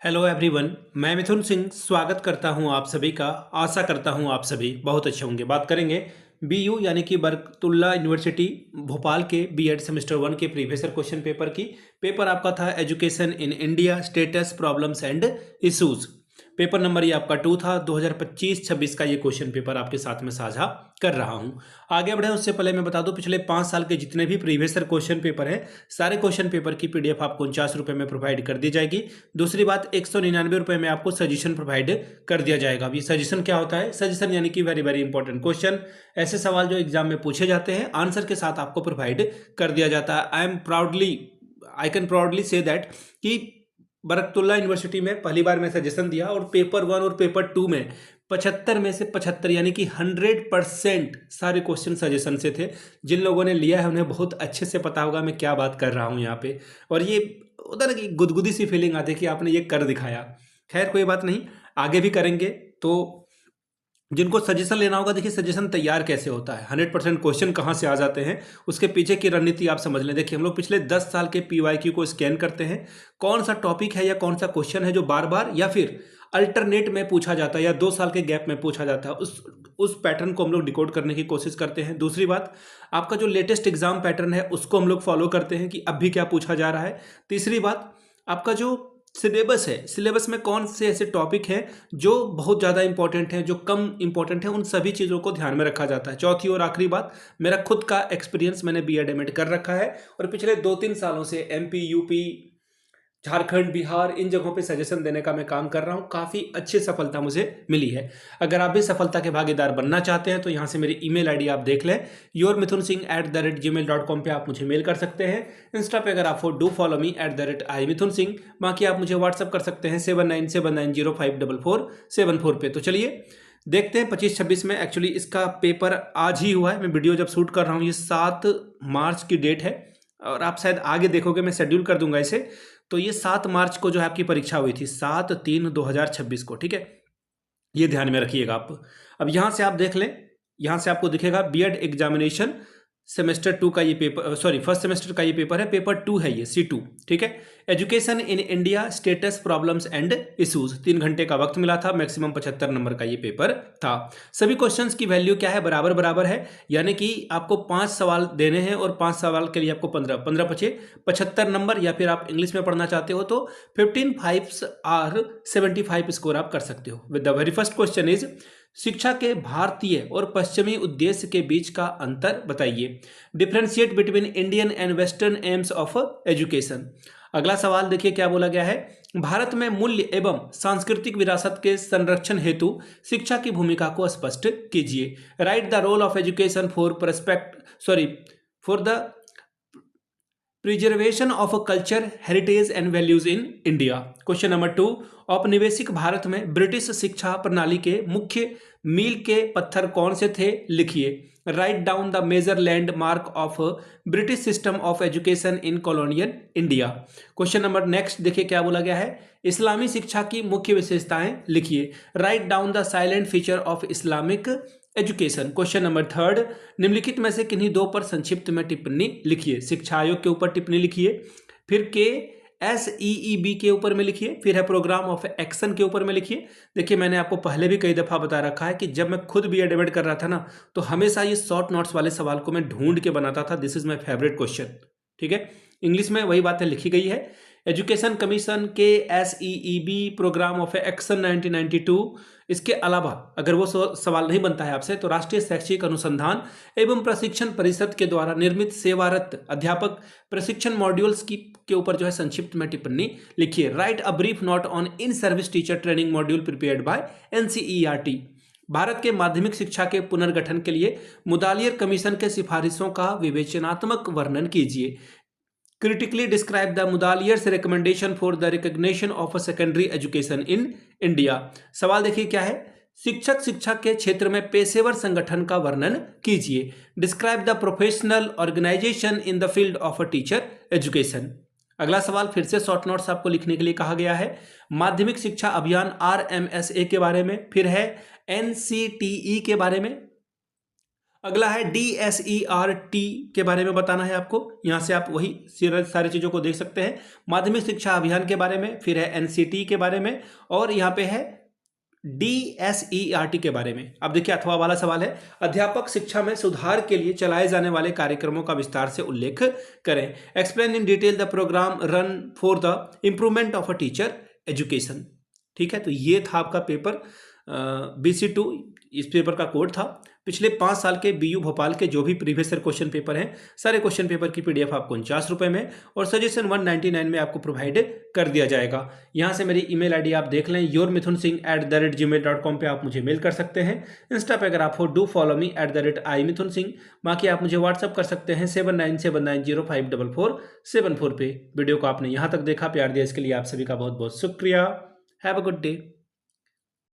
Hello everyone. मैं मिथुन सिंह स्वागत करता हूं आप सभी का। आशा करता हूं आप सभी बहुत अच्छे होंगे। बात करेंगे बीयू यानी कि बरकतुल्ला यूनिवर्सिटी भोपाल के बीएड सेमेस्टर 1 के प्रीवियस ईयर क्वेश्चन पेपर की। पेपर आपका था education in India status problems and issues. Paper number ये आपका 2 था। 2025-26 का ये क्वेश्चन पेपर आपके साथ में साझा कर रहा हूं। आगे बढ़े उससे पहले मैं बता दूं, पिछले 5 साल के जितने भी प्रीवियस ईयर क्वेश्चन पेपर हैं, सारे क्वेश्चन पेपर की पीडीएफ आपको 49 रुपये में प्रोवाइड कर दी जाएगी। दूसरी बात, 199 रुपये में आपको सजेशन प्रोवाइड कर दिया जाएगा। अभी सजेशन क्या होता है? सजेशन यानी कि वेरी वेरी इंपॉर्टेंट क्वेश्चन, ऐसे सवाल जो एग्जाम में पूछे जाते हैं, आंसर के साथ आपको प्रोवाइड कर दिया जाता है। I can proudly say that कि बरकतुल्ला यूनिवर्सिटी में पहली बार मैं सजेशन दिया और पेपर 1 और पेपर 2 में 75 में से 75 यानी कि 100% सारे क्वेश्चन सजेशन से थे। जिन लोगों ने लिया है उन्हें बहुत अच्छे से पता होगा मैं क्या बात कर रहा हूँ यहाँ पे। और ये उधर की गुदगुदी सी फीलिंग आती है कि आपने ये कर दिखाया। खैर कोई बात नहीं, आगे भी करेंगे। तो जिनको सजेशन लेना होगा, देखिए सजेशन तैयार कैसे होता है, 100% क्वेश्चन कहाँ से आ जाते हैं, उसके पीछे की रणनीति आप समझ लें। देखिए हम लोग पिछले 10 साल के पीवाईक्यू को स्कैन करते हैं, कौन सा टॉपिक है या कौन सा क्वेश्चन है जो बार बार या फिर अल्टरनेट में पूछा जाता है या 2 साल के गैप में पूछा जाता है, उस पैटर्न को हम लोग डिकोड करने की कोशिश करते हैं। दूसरी बात, आपका जो लेटेस्ट एग्जाम पैटर्न है उसको हम लोग फॉलो करते हैं कि अब भी क्या पूछा जा रहा है। तीसरी बात, आपका जो सिलेबस है, सिलेबस में कौन से ऐसे टॉपिक हैं जो बहुत ज़्यादा इंपॉर्टेंट हैं, जो कम इंपॉर्टेंट हैं, उन सभी चीज़ों को ध्यान में रखा जाता है। चौथी और आखिरी बात, मेरा खुद का एक्सपीरियंस, मैंने बीएड एमएड कर रखा है और पिछले 2-3 सालों से एमपी, यूपी, झारखंड, बिहार, इन जगहों पे सजेशन देने का मैं काम कर रहा हूँ। काफ़ी अच्छी सफलता मुझे मिली है। अगर आप भी सफलता के भागीदार बनना चाहते हैं तो यहाँ से मेरी ईमेल आईडी आप देख लें, yourmithunsinh@gmail.com पे आप मुझे मेल कर सकते हैं। इंस्टा पे अगर आप हो, डू फॉलो मी @imithunsingh। बाकी आप मुझे व्हाट्सअप कर सकते हैं 7979054474 पे। तो चलिए देखते हैं 25-26 में। एक्चुअली इसका पेपर आज ही हुआ है, मैं वीडियो जब शूट कर रहा हूँ, ये 7 मार्च की डेट है और आप शायद आगे देखोगे, मैं शेड्यूल कर दूंगा इसे। तो ये 7 मार्च को जो है आपकी परीक्षा हुई थी, 7/3/2026 को। ठीक है, ये ध्यान में रखिएगा आप। अब यहाँ से आप देख लें, यहाँ से आपको दिखेगा बीएड एग्जामिनेशन सेमेस्टर 2 का ये पेपर, सॉरी फर्स्ट सेमेस्टर का ये पेपर है। पेपर 2 है ये, C2। ठीक है, education in India status problems and issues. 3 घंटे का वक्त मिला था, मैक्सिमम 75 नंबर का ये पेपर था। सभी क्वेश्चंस की वैल्यू क्या है? बराबर बराबर है, यानी कि आपको 5 सवाल देने हैं और 5 सवाल के लिए आपको 15 बचे 75 नंबर। या फिर आप इंग्लिश में पढ़ना चाहते हो तो 15 5 आर 75 स्कोर आप कर सकते हो। With the very first question is, शिक्षा के भारतीय और पश्चिमी उद्देश्य के बीच का अंतर बताइए। Differentiate between Indian and western AIIMS of education. अगला सवाल देखिए क्या बोला गया है। भारत में मूल्य एवं सांस्कृतिक विरासत के संरक्षण हेतु शिक्षा की भूमिका को स्पष्ट कीजिए। Write the role of education for the preservation of culture, heritage and values in India. Question number 2, औपनिवेशिक भारत में ब्रिटिश शिक्षा प्रणाली के मुख्य मील के पत्थर कौन से थे? लिखिए। Write down the major landmark of British system of education in colonial India. Question number next देखिए क्या बोला गया है। इस्लामी शिक्षा की मुख्य विशेषताएं लिखिए। Write down the silent feature of Islamic education. Question number 3, निम्नलिखित में से किन्हीं 2 पर संक्षिप्त में टिप्पणी लिखिए। शिक्षा आयोग के ऊपर टिप्पणी लिखिए, फिर KSEEB के ऊपर में लिखिए, फिर है प्रोग्राम ऑफ एक्शन के ऊपर में लिखिए। देखिए मैंने आपको पहले भी कई दफ़ा बता रखा है कि जब मैं खुद भी एडमिट कर रहा था ना, तो हमेशा ये शॉर्ट नोट्स वाले सवाल को मैं ढूंढ के बनाता था। This is my favourite question. ठीक है, इंग्लिश में वही बातें लिखी गई है। Education commission KSEEB programme of action 1992। इसके अलावा अगर वो सवाल नहीं बनता है आपसे तो राष्ट्रीय शैक्षिक अनुसंधान एवं प्रशिक्षण परिषद के द्वारा निर्मित सेवारत अध्यापक प्रशिक्षण मॉड्यूल्स के ऊपर जो है संक्षिप्त में टिप्पणी लिखिए। Right a brief note on in service teacher training module prepared by NCERT। Bharat के माध्यमिक शिक्षा के पुनर्गठन के लिए मुदालियर कमीशन के सिफारिशों का विवेचनात्मक वर्णन कीजिए। Critically describe the Mudaliyar's recommendation for the recognition of a secondary education in India। सवाल देखिए क्या है। शिक्षा के क्षेत्र में पेशेवर संगठन का वर्णन कीजिए। Describe the professional organisation in the field of a teacher education. अगला सवाल फिर से शॉर्ट नोट्स आपको लिखने के लिए कहा गया है। माध्यमिक शिक्षा अभियान RMSA के बारे में, फिर है NCTE के बारे में, अगला है DSERT के बारे में बताना है आपको। यहाँ से आप वही सारी चीज़ों को देख सकते हैं। माध्यमिक शिक्षा अभियान के बारे में, फिर है NCT के बारे में, और यहाँ पे है DSERT के बारे में। अब देखिए अथवा वाला सवाल है, अध्यापक शिक्षा में सुधार के लिए चलाए जाने वाले कार्यक्रमों का विस्तार से उल्लेख करें। Explain in detail the program run for the improvement of a teacher education. ठीक है, तो ये था आपका पेपर BC2। इस पेपर का कोड था। पिछले 5 साल के BU भोपाल के जो भी प्रीवियस ईयर क्वेश्चन पेपर हैं, सारे क्वेश्चन पेपर की PDF आपको 49 रुपये में और सजेशन 199 में आपको प्रोवाइड कर दिया जाएगा। यहाँ से मेरी email ID आप देख लें, yourmithunsingh@gmail.com पे आप मुझे मेल कर सकते हैं। इंस्टा पे अगर आप हो डू फॉलो मी @imithunsingh। बाकी आप मुझे व्हाट्सअप कर सकते हैं 7979054474 पे। वीडियो को आपने यहाँ तक देखा, प्यार दिया, इसके लिए आप सभी का बहुत बहुत शुक्रिया। Have a good day.